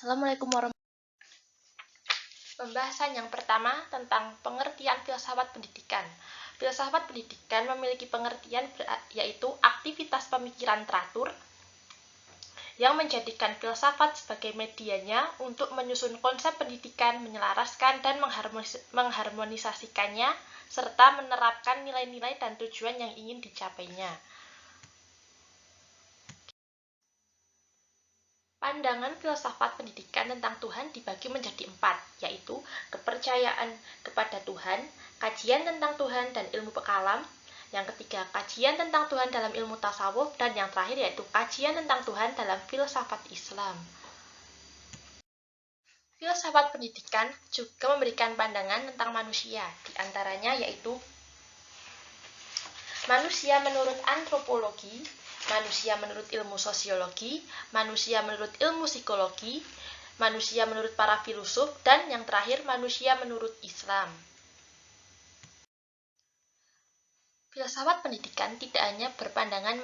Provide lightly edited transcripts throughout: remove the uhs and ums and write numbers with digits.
Assalamualaikum warahmatullahi wabarakatuh. Pembahasan yang pertama tentang pengertian filsafat pendidikan. Filsafat pendidikan memiliki pengertian yaitu aktivitas pemikiran teratur yang menjadikan filsafat sebagai medianya untuk menyusun konsep pendidikan, menyelaraskan dan mengharmonisasikannya, serta menerapkan nilai-nilai dan tujuan yang ingin dicapainya. Pandangan filsafat pendidikan tentang Tuhan dibagi menjadi 4, yaitu kepercayaan kepada Tuhan, kajian tentang Tuhan dan ilmu kalam, yang ketiga kajian tentang Tuhan dalam ilmu tasawuf, dan yang terakhir yaitu kajian tentang Tuhan dalam filsafat Islam. Filsafat pendidikan juga memberikan pandangan tentang manusia, diantaranya yaitu manusia menurut antropologi, manusia menurut ilmu sosiologi, manusia menurut ilmu psikologi, manusia menurut para filsuf, dan yang terakhir manusia menurut Islam. Filsafat pendidikan tidak hanya berpandangan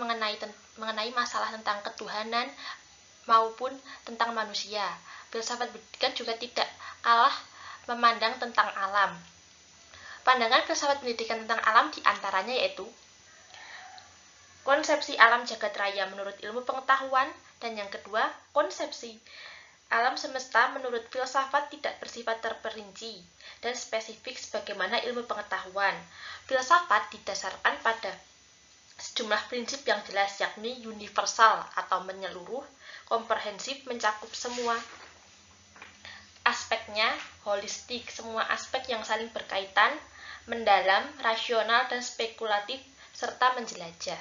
mengenai masalah tentang ketuhanan maupun tentang manusia. Filsafat pendidikan juga tidak kalah memandang tentang alam. Pandangan filsafat pendidikan tentang alam diantaranya yaitu konsepsi alam jagat raya menurut ilmu pengetahuan, dan yang kedua, konsepsi alam semesta menurut filsafat tidak bersifat terperinci dan spesifik sebagaimana ilmu pengetahuan. Filsafat didasarkan pada sejumlah prinsip yang jelas, yakni universal atau menyeluruh, komprehensif, mencakup semua aspeknya, holistik, semua aspek yang saling berkaitan, mendalam, rasional, dan spekulatif, serta menjelajah.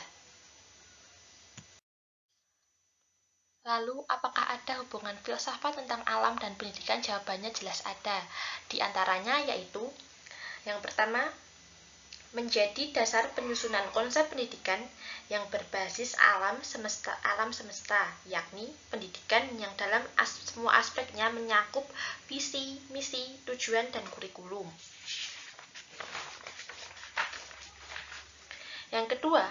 Lalu, apakah ada hubungan filsafat tentang alam dan pendidikan? Jawabannya jelas ada. Di antaranya yaitu, yang pertama, menjadi dasar penyusunan konsep pendidikan yang berbasis alam semesta, yakni pendidikan yang dalam semua aspeknya menyakup visi, misi, tujuan, dan kurikulum. Yang kedua,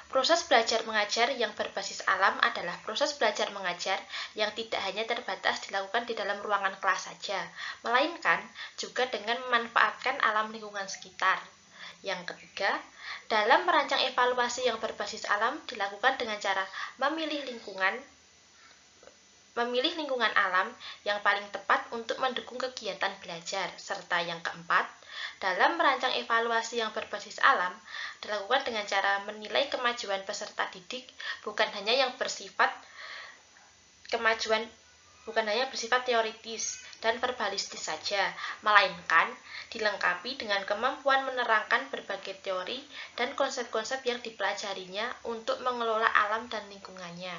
proses belajar mengajar yang berbasis alam adalah proses belajar mengajar yang tidak hanya terbatas dilakukan di dalam ruangan kelas saja, melainkan juga dengan memanfaatkan alam lingkungan sekitar. Yang ketiga, dalam merancang evaluasi yang berbasis alam dilakukan dengan cara memilih lingkungan alam yang paling tepat untuk mendukung kegiatan belajar. Serta yang keempat, dalam merancang evaluasi yang berbasis alam dilakukan dengan cara menilai kemajuan peserta didik bukan hanya bersifat teoritis dan verbalistis saja, melainkan dilengkapi dengan kemampuan menerangkan berbagai teori dan konsep-konsep yang dipelajarinya untuk mengelola alam dan lingkungannya.